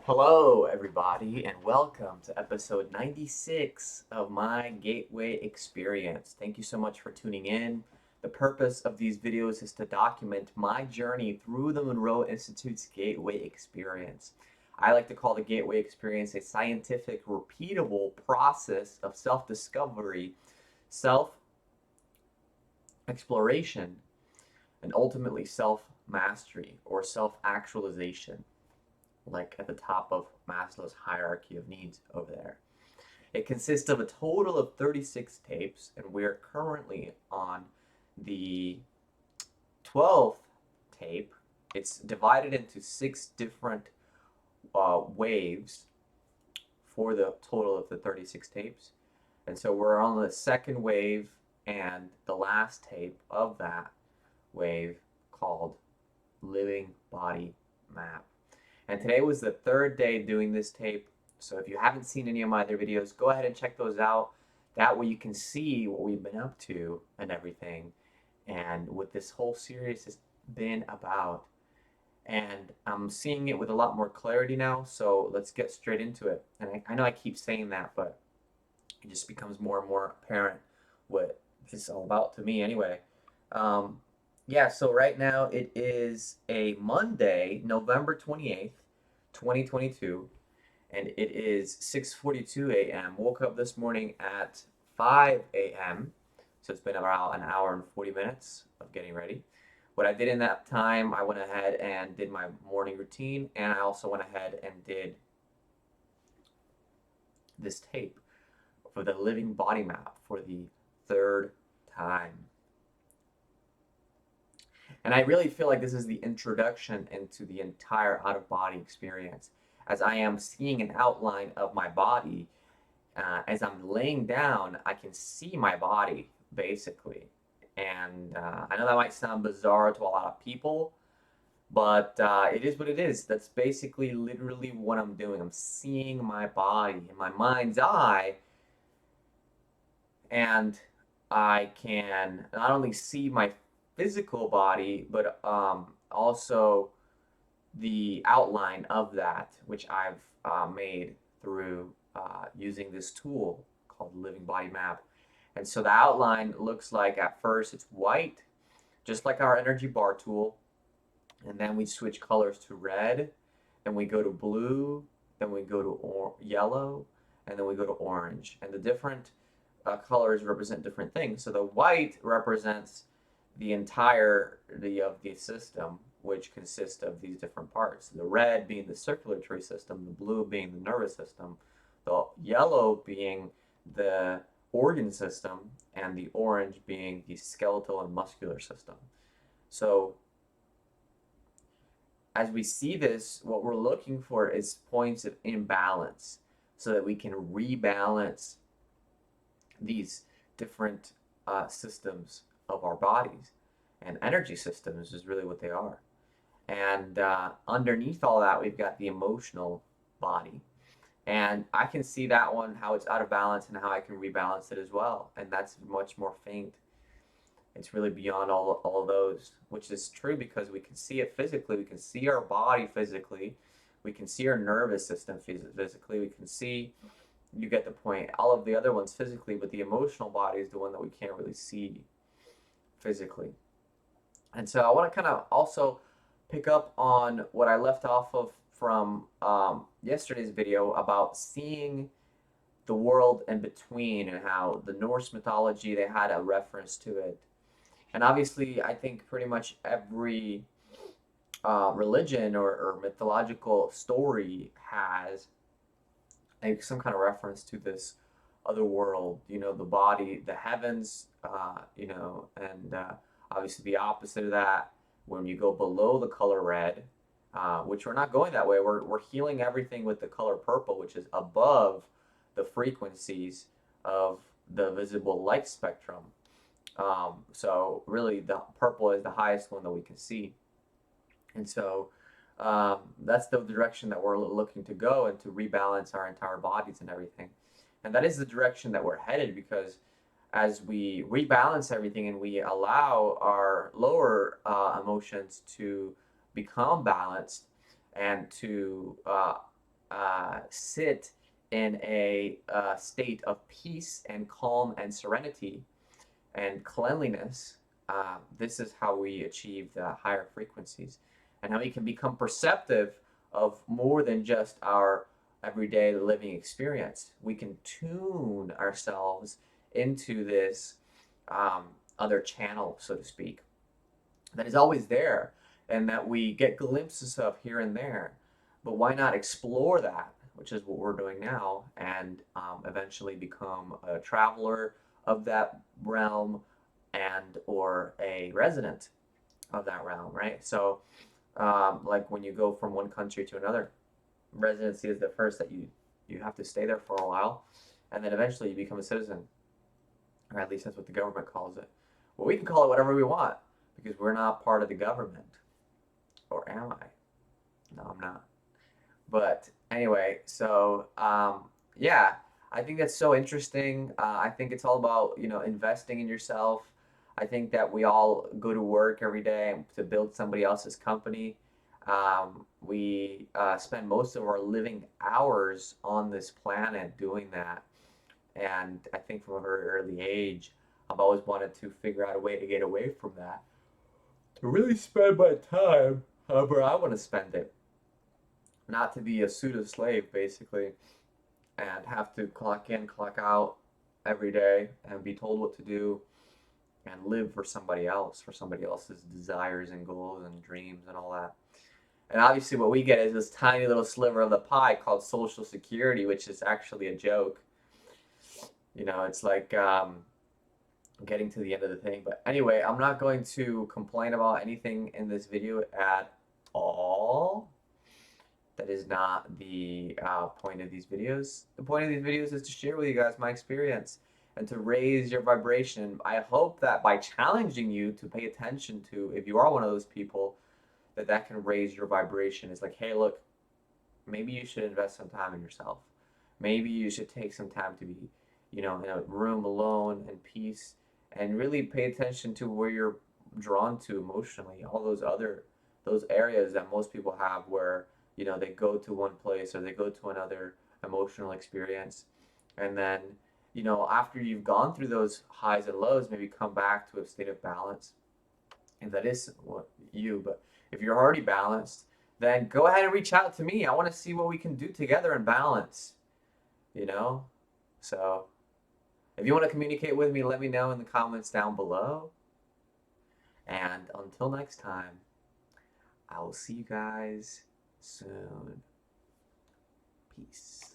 Hello, everybody, and welcome to episode 96 of my Gateway Experience. Thank you so much for tuning in. The purpose of these videos is to document my journey through the Monroe Institute's Gateway Experience. I like to call the Gateway Experience a scientific, repeatable process of self discovery, self exploration, and ultimately self mastery or self actualization, like at the top of Maslow's hierarchy of needs over there. It consists of a total of 36 tapes, and we're currently on the 12th tape. It's divided into six different waves for the total of the 36 tapes. And so we're on the second wave and the last tape of that wave called Living Body Map. And today was the third day doing this tape. So if you haven't seen any of my other videos, go ahead and check those out. That way you can see what we've been up to and everything, and what this whole series has been about. And I'm seeing it with a lot more clarity now, so let's get straight into it. And I know I keep saying that, but it just becomes more and more apparent what this is all about to me anyway. Um, yeah, so right now it is a Monday, November 28th, 2022, and it is 6:42 a.m. Woke up this morning at 5 a.m. So it's been about an hour and 40 minutes of getting ready. What I did in that time, I went ahead and did my morning routine, and I also went ahead and did this tape for the living body map for the third time. And I really feel like this is the introduction into the entire out of body experience, as I am seeing an outline of my body. As I'm laying down, I can see my body basically. And I know that might sound bizarre to a lot of people, but it is what it is. That's basically literally what I'm doing. I'm seeing my body in my mind's eye, and I can not only see my physical body, but also the outline of that, which I've made through using this tool called Living Body Map. And so the outline looks like, at first it's white, just like our energy bar tool. And then we switch colors to red, then we go to blue, then we go to yellow, and then we go to orange. And the different colors represent different things. So the white represents the entirety of the system, which consists of these different parts. The red being the circulatory system, the blue being the nervous system, the yellow being the organ system, and the orange being the skeletal and muscular system. So as we see this, what we're looking for is points of imbalance so that we can rebalance these different systems of our bodies. And energy systems is really what they are. And underneath all that, we've got the emotional body. And I can see that one, how it's out of balance, and how I can rebalance it as well. And that's much more faint. It's really beyond all of those, which is true because we can see it physically. We can see our body physically. We can see our nervous system physically. We can see, you get the point, all of the other ones physically, but the emotional body is the one that we can't really see physically. And so I want to kind of also pick up on what I left off of from yesterday's video about seeing the world in between, and how the Norse mythology, they had a reference to it. And obviously, I think pretty much every religion or mythological story has some kind of reference to this other world, the body, the heavens, and obviously the opposite of that, when you go below the color red, which we're not going that way. We're healing everything with the color purple, which is above the frequencies of the visible light spectrum. So really, the purple is the highest one that we can see. And so that's the direction that we're looking to go, and to rebalance our entire bodies and everything. And that is the direction that we're headed, because as we rebalance everything and we allow our lower emotions to become balanced, and to sit in a state of peace and calm and serenity and cleanliness, this is how we achieve the higher frequencies and how we can become perceptive of more than just our everyday living experience. We can tune ourselves into this um, other channel, so to speak, that is always there and that we get glimpses of here and there. But why not explore that, which is what we're doing now, and eventually become a traveler of that realm and or a resident of that realm, right? So, like when you go from one country to another, residency is the first that you have to stay there for a while, and then eventually you become a citizen, or at least that's what the government calls it. Well, we can call it whatever we want because we're not part of the government. Or am I? No, I'm not. But anyway, so yeah, I think that's so interesting. I think it's all about, investing in yourself. I think that we all go to work every day to build somebody else's company. We spend most of our living hours on this planet doing that. And I think from a very early age, I've always wanted to figure out a way to get away from that. To really spend my time however I want to spend it. Not to be a pseudo slave, basically, and have to clock in, clock out every day and be told what to do and live for somebody else's desires and goals and dreams and all that. And obviously, what we get is this tiny little sliver of the pie called Social Security, which is actually a joke. It's like getting to the end of the thing. But anyway, I'm not going to complain about anything in this video at all. That is not the point of these videos. The point of these videos is to share with you guys my experience and to raise your vibration. I hope that by challenging you to pay attention to, if you are one of those people, that can raise your vibration. It's like, hey, look, maybe you should invest some time in yourself. Maybe you should take some time to be, in a room alone and peace and really pay attention to where you're drawn to emotionally. All those areas that most people have where, they go to one place or they go to another emotional experience. And then, after you've gone through those highs and lows, maybe come back to a state of balance. And that is what but if you're already balanced, then go ahead and reach out to me. I want to see what we can do together in balance, you know? So if you want to communicate with me, let me know in the comments down below. And until next time, I will see you guys soon. Peace.